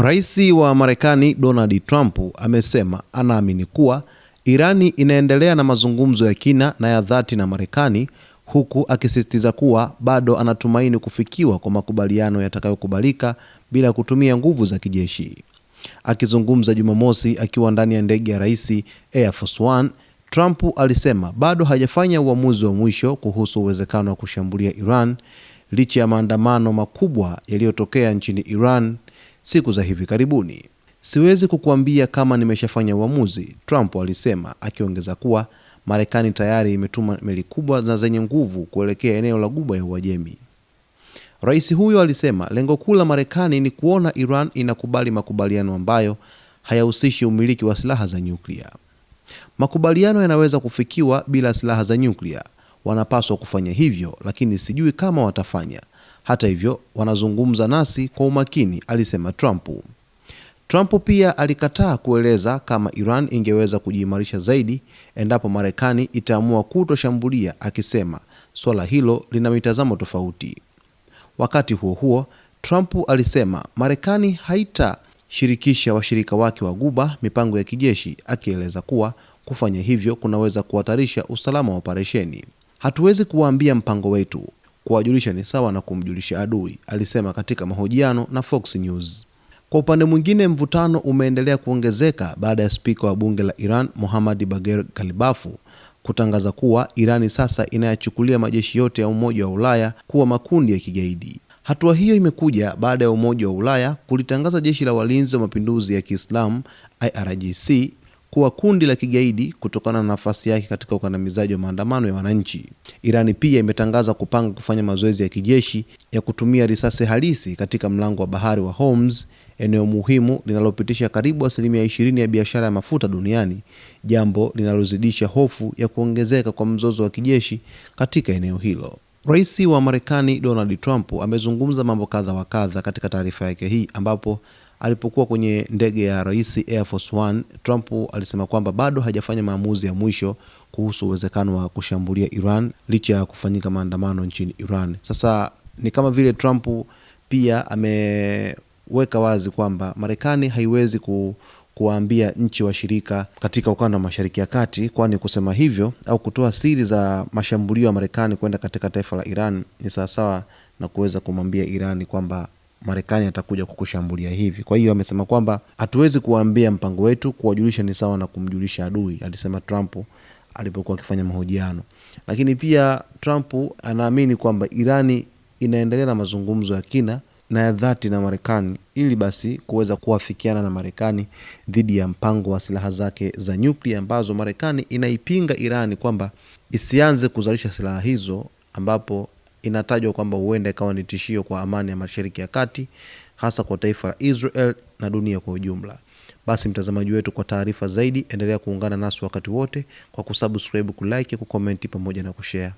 Rais wa Marekani Donald Trump amesema anaamini kuwa Irani inaendelea na mazungumzo ya kina na ya dhati na Marekani, huku akisisitiza kuwa bado anatumaini kufikiwa kwa makubaliano yatakayokubalika bila kutumia nguvu za kijeshi. Akizungumza Jumamosi akiwa ndani ya ndege ya rais Air Force One, Trump alisema bado hajafanya uamuzi wa mwisho kuhusu uwezekano wa kushambulia Iran licha ya maandamano makubwa yaliyotokea nchini Iran siku za hivi karibuni. Siwezi kukuambia kama nimeshafanya uamuzi, Trump alisema, akiongeza kuwa Marekani tayari imetuma meli kubwa na zenye nguvu kuelekea eneo la Ghuba ya Uajemi. Rais huyo alisema lengo kuu la Marekani ni kuona Iran inakubali makubaliano ambayo hayahusishi umiliki wa silaha za nyuklia. Makubaliano yanaweza kufikiwa bila silaha za nyuklia. Wanapaswa kufanya hivyo, lakini sijui kama watafanya. Hata hivyo, wanazungumza nasi kwa umakini, alisema Trump. Trump pia alikataa kueleza kama Iran ingeweza kujiimarisha zaidi endapo Marekani itaamua kutoshambulia, akisema swala hilo lina mitazamo tofauti. Wakati huo huo, Trump alisema Marekani haitashirikisha washirika wake wa Ghuba mipango ya kijeshi, akieleza kuwa kufanya hivyo kunaweza kuhatarisha usalama wa operesheni. Hatuwezi kuwaambia mpango wetu, kuwajulisha ni sawa na kumjulisha adui, alisema katika mahojiano na Fox News. Kwa upande mwingine, mvutano umeendelea kuongezeka baada ya spika wa bunge la Iran Mohammad Bagher Ghalibaf kutangaza kuwa Irani sasa inayachukulia majeshi yote ya Umoja wa Ulaya kuwa makundi ya kigaidi. Hatua hiyo imekuja baada ya Umoja wa Ulaya kulitangaza jeshi la walinzi wa mapinduzi ya Kiislamu IRGC kuwa kundi la kigaidi kutokana na nafasi yake katika ukandamizaji wa maandamano ya wananchi. Irani pia imetangaza kupanga kufanya mazoezi ya kijeshi ya kutumia risasi halisi katika mlango wa bahari wa Hormuz, eneo muhimu linalopitisha karibu 20% ya biashara ya mafuta duniani, jambo linalozidisha hofu ya kuongezeka kwa mzozo wa kijeshi katika eneo hilo. Rais wa Marekani Donald Trump amezungumza mambo kadha wa kadha katika taarifa yake hii, ambapo alipokuwa kwenye ndege ya rais Air Force One, Trump alisema kwamba bado hajafanya maamuzi ya mwisho kuhusu uwezekano wa kushambulia Iran licha ya kufanyika maandamano nchini Iran. Sasa ni kama vile Trump pia ameweka wazi kwamba Marekani haiwezi kuwaambia nchi washirika katika ukanda wa Mashariki ya Kati, kwani kusema hivyo au kutoa siri za mashambulio ya Marekani kwenda katika taifa la Iran ni sawasawa na kuweza kumwambia Iran kwamba Marekani atakuja kukushambulia hivi. Kwa hiyo amesema kwamba hatuwezi kuwaambia mpango wetu, kuwajulisha ni sawa na kumjulisha adui, alisema Trump alipokuwa akifanya mahojiano. Lakini pia Trump anaamini kwamba Irani inaendelea na mazungumzo ya kina na ya dhati na Marekani ili basi kuweza kuafikiana na Marekani dhidi ya mpango wa silaha zake za nyuklia, ambazo Marekani inaipinga Irani kwamba isianze kuzalisha silaha hizo, ambapo inatajwa kwamba huenda ikawa ni tishio kwa amani ya Mashariki ya Kati, hasa kwa taifa la Israel na dunia kwa ujumla. Basi mtazamaji wetu, kwa taarifa zaidi endelea kuungana nasi wakati wote kwa kusubscribe, kulike, kucomment pamoja na kushare.